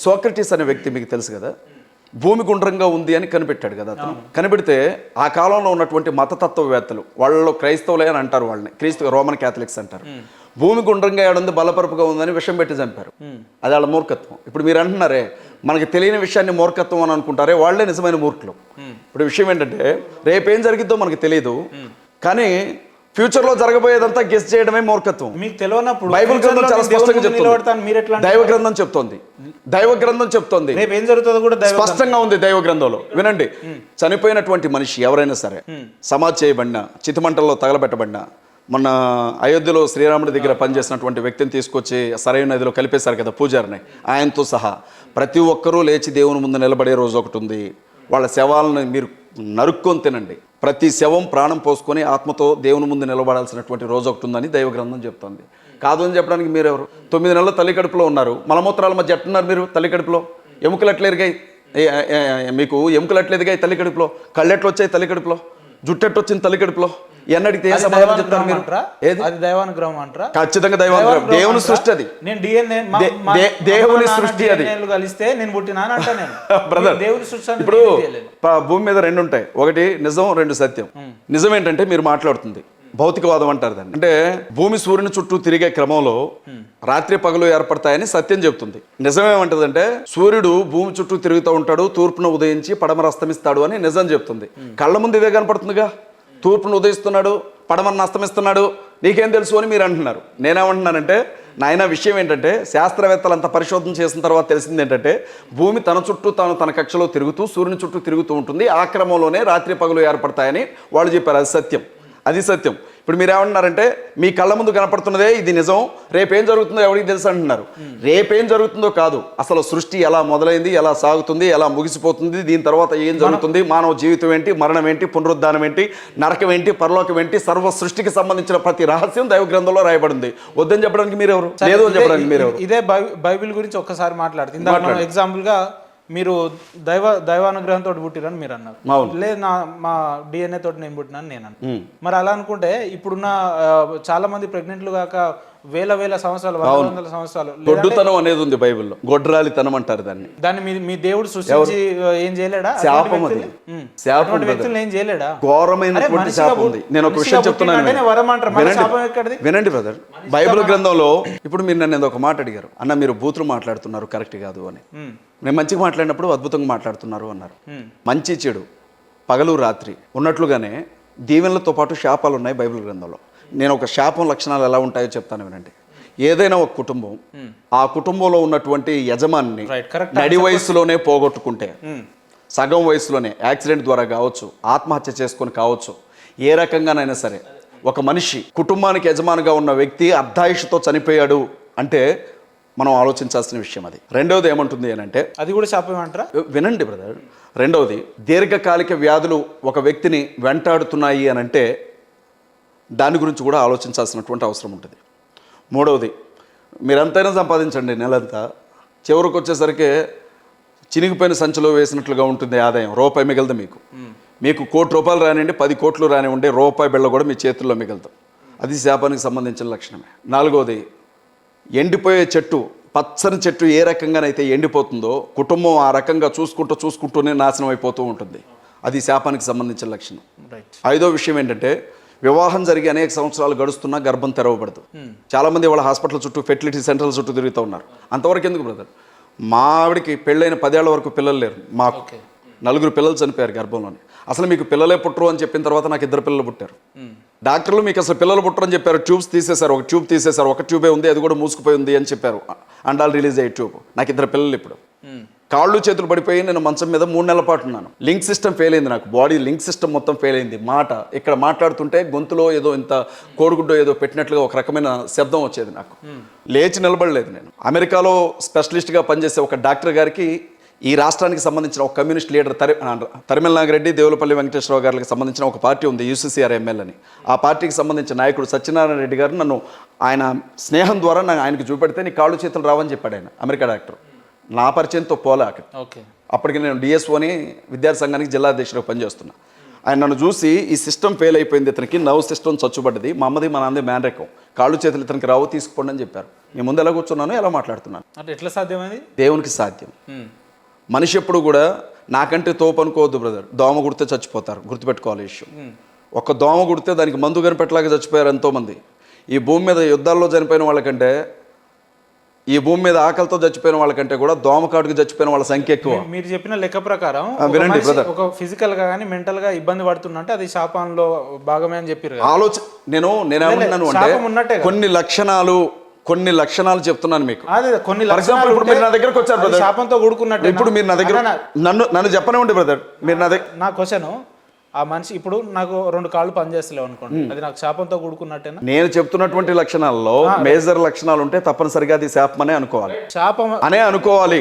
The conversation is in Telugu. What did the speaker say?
సోక్రటీస్ అనే వ్యక్తి మీకు తెలుసు కదా, భూమి గుండ్రంగా ఉంది అని కనిపెట్టాడు కదా అతను. కనిపెడితే ఆ కాలంలో ఉన్నటువంటి మతతత్వవేత్తలు, వాళ్ళలో క్రైస్తవులే అని అంటారు, వాళ్ళని క్రీస్తు రోమన్ క్యాథలిక్స్ అంటారు, భూమి గుండ్రంగా ఏడుంది బలపరుపుగా ఉందని విషం పెట్టి చంపారు. అది వాళ్ళ మూర్ఖత్వం. ఇప్పుడు మీరు అంటున్నారే మనకి తెలియని విషయాన్ని మూర్ఖత్వం అని అనుకుంటారే, వాళ్ళే నిజమైన మూర్ఖులు. ఇప్పుడు విషయం ఏంటంటే రేపేం జరిగిద్దో మనకు తెలియదు, కానీ ఫ్యూచర్లో జరగబోయేదంతా గెస్ చేయడమే మూర్ఖత్వం. మీకు తెలియనప్పుడు బైబిల్ గ్రంథం చాలా స్పష్టంగా చెప్తుంది, దైవ గ్రంథం చెప్తోంది, దైవ గ్రంథం చెప్తోంది, ఏం జరుగుతుందో కూడా స్పష్టంగా ఉంది దైవ గ్రంథంలో. వినండి, చనిపోయినటువంటి మనిషి ఎవరైనా సరే, సమాధి చేయబడిన, చితిమంటల్లో తగలబెట్టబడిన, మొన్న అయోధ్యలో శ్రీరాముడి దగ్గర పనిచేసినటువంటి వ్యక్తిని తీసుకొచ్చి సరైన నదిలో కలిపేశారు కదా పూజారిని, ఆయనతో సహా ప్రతి ఒక్కరూ లేచి దేవుని ముందు నిలబడే రోజు ఒకటి ఉంది. వాళ్ళ శవాలను మీరు నరుక్కొని తినండి. ప్రతి శవం ప్రాణం పోసుకొని ఆత్మతో దేవుని ముందు నిలబడాల్సినటువంటి రోజు ఒకటి ఉందని దైవ గ్రంథం చెప్తుంది. కాదు అని చెప్పడానికి మీరెవరు? 9 నెలల తల్లి కడుపులో ఉన్నారు, మలమూత్రాల మధ్య ఎట్టున్నారు మీరు? తల్లి కడుపులో ఎముకలు ఎట్లా ఎరిగాయి మీకు? ఎముకలు ఎట్లా ఎదిగాయి తల్లి కడుపులో? కళ్ళెట్లు వచ్చాయి తల్లి కడుపులో? జుట్టెట్టు వచ్చింది తల్లి కడుపులో? ఎన్నడికి ఏ సమాధానం చెప్తారు మీరు? అది దైవానుగ్రహం అంటారా? ఖచ్చితంగా దైవానుగ్రహం, దేవుని సృష్టి అది, దేవుని సృష్టి అది. కలిస్తే నేను పుట్టినా అంటా నేను బ్రదర్. ఇప్పుడు భూమి మీద 2 ఉంటాయి, ఒకటి నిజం, 2 సత్యం. నిజం ఏంటంటే మీరు మాట్లాడుతుంది భౌతికవాదం అంటారు దాన్ని. అంటే భూమి సూర్యుని చుట్టూ తిరిగే క్రమంలో రాత్రి పగలు ఏర్పడతాయని సత్యం చెప్తుంది. నిజమేమంటదంటే సూర్యుడు భూమి చుట్టూ తిరుగుతూ ఉంటాడు, తూర్పున ఉదయించి పడమర అస్తమిస్తాడు అని నిజం చెప్తుంది. కళ్ళ ముందు ఇదే కనపడుతుందిగా, తూర్పును ఉదయిస్తున్నాడు, పడమరను అస్తమిస్తున్నాడు, నీకేం తెలుసు అని మీరు అంటున్నారు. నేనేమంటున్నానంటే నాయన విషయం ఏంటంటే శాస్త్రవేత్తలు అంత పరిశోధన చేసిన తర్వాత తెలిసింది ఏంటంటే భూమి తన చుట్టూ తన కక్షలో తిరుగుతూ సూర్యుని చుట్టూ తిరుగుతూ ఉంటుంది, ఆ క్రమంలోనే రాత్రి పగలు ఏర్పడతాయని వాళ్ళు చెప్పారు. అది సత్యం, అది సత్యం. ఇప్పుడు మీరు ఏమంటున్నారంటే మీ కళ్ళ ముందు కనపడుతున్నదే ఇది నిజం, రేపేం జరుగుతుందో ఎవరికి తెలుసు అంటున్నారు. రేపేం జరుగుతుందో కాదు, అసలు సృష్టి ఎలా మొదలైంది, ఎలా సాగుతుంది, ఎలా ముగిసిపోతుంది, దీని తర్వాత ఏం జరుగుతుంది, మానవ జీవితం ఏంటి, మరణం ఏంటి, పునరుద్ధానం ఏంటి, నరకం ఏంటి, పరలోకం ఏంటి, సర్వ సృష్టికి సంబంధించిన ప్రతి రహస్యం దైవ గ్రంథంలో రాయబడింది. వద్దని చెప్పడానికి మీరెవరు? లేదు అని చెప్పడానికి మీరెవరు? ఇదే బైబిల్ గురించి ఒక్కసారి మాట్లాడుతుంది. ఎగ్జాంపుల్ గా మీరు దైవానుగ్రహంతో పుట్టిరని మీరు అన్నారు, లేదు మా DNA తోటి నేను పుట్టినాను నేను అన్నా. మరి అలా అనుకుంటే ఇప్పుడున్న చాలా మంది ప్రెగ్నెంట్లు కాక వేల సంవత్సరాలు, 100 సంవత్సరాలు గొడ్డుతనం అనేది ఉంది బైబిల్లో, గొడ్రాలితనం అంటారు దాన్ని. దాన్ని మీ దేవుడు సృష్టించి ఏం చేయలేడా? శాపం అది, శాపం, వ్యక్తులు ఏం చేయలేడా? ఘోరమైనటువంటి శాపం ఉంది. నేను ఒక విషయం చెప్తున్నాను, వినండి బ్రదర్. బైబిల్ గ్రంథంలో ఇప్పుడు మీరు నన్ను ఒక మాట అడిగారు, అన్న మీరు బూతులు మాట్లాడుతున్నారు కరెక్ట్ కాదు అని. నేను మంచిగా మాట్లాడినప్పుడు అద్భుతంగా మాట్లాడుతున్నారు అన్నారు. మంచి చెడు, పగలు రాత్రి ఉన్నట్లుగానే దీవెనలతో పాటు శాపాలు ఉన్నాయి బైబిల్ గ్రంథంలో. నేను ఒక శాపం లక్షణాలు ఎలా ఉంటాయో చెప్తాను వినండి. ఏదైనా ఒక కుటుంబం ఆ కుటుంబంలో ఉన్నటువంటి యజమానిని నడి వయసులోనే పోగొట్టుకుంటే, సగం వయసులోనే యాక్సిడెంట్ ద్వారా కావచ్చు, ఆత్మహత్య చేసుకొని కావచ్చు, ఏ రకంగానైనా సరే ఒక మనిషి కుటుంబానికి యజమానిగా ఉన్న వ్యక్తి అర్ధాయుషుతో చనిపోయాడు అంటే మనం ఆలోచించాల్సిన విషయం అది. రెండవది ఏమంటుంది అని అంటే, అది కూడా శాపం అంటారా? వినండి బ్రదర్. రెండవది దీర్ఘకాలిక వ్యాధులు ఒక వ్యక్తిని వెంటాడుతున్నాయి అని అంటే దాని గురించి కూడా ఆలోచించాల్సినటువంటి అవసరం ఉంటుంది. మూడవది మీరంతైనా సంపాదించండి నెలంతా, చివరికి వచ్చేసరికి చినిగిపోయిన సంచిలో వేసినట్లుగా ఉంటుంది ఆదాయం, రూపాయి మిగలదు మీకు. మీకు ₹1,00,00,000 రానివ్వండి, 10 కోట్లు రానివ్వండి, రూపాయి బిళ్ళ కూడా మీ చేతుల్లో మిగలదు. అది శాపానికి సంబంధించిన లక్షణమే. నాలుగవది ఎండిపోయే చెట్టు, పచ్చని చెట్టు ఏ రకంగానైతే ఎండిపోతుందో కుటుంబం ఆ రకంగా చూసుకుంటూనే నాశనం అయిపోతూ ఉంటుంది. అది శాపానికి సంబంధించిన లక్షణం. ఐదో విషయం ఏంటంటే వివాహం జరిగి అనేక సంవత్సరాలు గడుస్తున్నా గర్భం తెరవబడదు. చాలామంది వాళ్ళ హాస్పిటల్ చుట్టూ, ఫెర్టిలిటీ సెంటర్ల చుట్టూ తిరుగుతూ ఉన్నారు. అంతవరకు ఎందుకు బ్రదర్? మా ఆవిడికి పెళ్ళైన 10 ఏళ్ల వరకు పిల్లలు లేరు, మాకు 4 పిల్లలు చనిపోయారు గర్భంలోనే. అసలు మీకు పిల్లలే పుట్టరు అని చెప్పిన తర్వాత నాకు 2 పిల్లలు పుట్టారు. డాక్టర్లు మీకు అసలు పిల్లలు పుట్టరని చెప్పారు, ట్యూబ్స్ తీసేశారు, ఒక ట్యూబ్ తీసేశారు, ఒక ట్యూబే ఉంది, అది కూడా మూసుకుపోయి ఉంది అని చెప్పారు. అండాలు రిలీజ్ అయ్యే ట్యూబ్. నాకు 2 పిల్లలు ఇప్పుడు. కాళ్ళు చేతులు పడిపోయి నేను మంచం మీద 3 నెలల పాటు ఉన్నాను. లింక్ సిస్టమ్ ఫెయిల్ అయింది, నాకు బాడీ లింక్ సిస్టమ్ మొత్తం ఫెయిల్ అయింది. మాట ఇక్కడ మాట్లాడుతుంటే గొంతులో ఏదో ఇంత కోడిగుడ్డో ఏదో పెట్టినట్లుగా ఒక రకమైన శబ్దం వచ్చేది. నాకు లేచి నిలబడలేదు. నేను అమెరికాలో స్పెషలిస్ట్గా పనిచేసే ఒక డాక్టర్ గారికి ఈ రాష్ట్రానికి సంబంధించిన ఒక కమ్యూనిస్ట్ లీడర్ తరిమెల నాగిరెడ్డి, దేవులపల్లి వెంకటేశ్వరరావు గారికి సంబంధించిన ఒక పార్టీ ఉంది, UCCR ML అని. ఆ పార్టీకి సంబంధించిన నాయకుడు సత్యనారాయణ రెడ్డి గారు నన్ను ఆయన స్నేహం ద్వారా ఆయనకు చూపెడితే నీ కాళ్ళు చేతులు రావని చెప్పాడు ఆయన, అమెరికా డాక్టర్. నా పరిచయంతో పోలేక అప్పటికి నేను DSOని విద్యార్థి సంఘానికి జిల్లా అధ్యక్షుడిగా పనిచేస్తున్నా. ఆయన నన్ను చూసి ఈ సిస్టమ్ ఫెయిల్ అయిపోయింది, ఇతనికి నర్వ్ సిస్టమ్ చచ్చుబడ్డది, మా అమ్మది మా నాన్నది మ్యాన్ రకం, కాళ్ళు చేతులు ఇతనికి రావు, తీసుకుపోండి అని చెప్పారు. మీ ముందు ఎలా కూర్చున్నాను ఎలా మాట్లాడుతున్నాను. అంటే ఎట్లా సాధ్యమైంది? దేవునికి సాధ్యం. మనిషి ఎప్పుడు కూడా నాకంటే తోపు అనుకోవద్దు బ్రదర్. దోమ కుడితే చచ్చిపోతారు, గుర్తుపెట్టుకోవాలి ఈ విషయం. ఒక దోమ కుడితే దానికి మందు కనిపెట్టలాగా చచ్చిపోయారు ఎంతోమంది. ఈ భూమి మీద యుద్ధాల్లో చనిపోయిన వాళ్ళకంటే, ఈ భూమి మీద ఆకలితో చచ్చిపోయిన వాళ్ళకంటే కూడా దోమకాటుకు చచ్చిపోయిన వాళ్ళ సంఖ్య ఎక్కువ. మీరు చెప్పిన లెక్క ప్రకారం వినండి బ్రదర్, ఒక ఫిజికల్ గా కానీ మెంటల్ గా ఇబ్బంది పడుతున్నంటే అది శాపంలో భాగమే అని చెప్పారు. నేనేమన్నాను అంటే కొన్ని లక్షణాలు చెప్తున్నాను మీకు. కొన్ని ఫర్ ఎగ్జాంపుల్ ఇప్పుడు మీరు నా దగ్గరకు వచ్చారు బ్రదర్, శాపంతో కూడుకున్నట్టు. ఇప్పుడు మీరు నా దగ్గర నన్ను చెప్పనివ్వండి బ్రదర్. మీరు నా దగ్గర, నా క్వశ్చన్, ఆ మనిషి ఇప్పుడు నాకు 2 కాళ్ళు పనిచేస్తలేవు అనుకోండి, అది నాకు శాపంతో కూడుకున్నట్టేనా? నేను చెప్తున్నటువంటి లక్షణాల్లో మేజర్ లక్షణాలు ఉంటే తప్పనిసరిగా అది శాపమనే అనుకోవాలి, శాపం అనే అనుకోవాలి.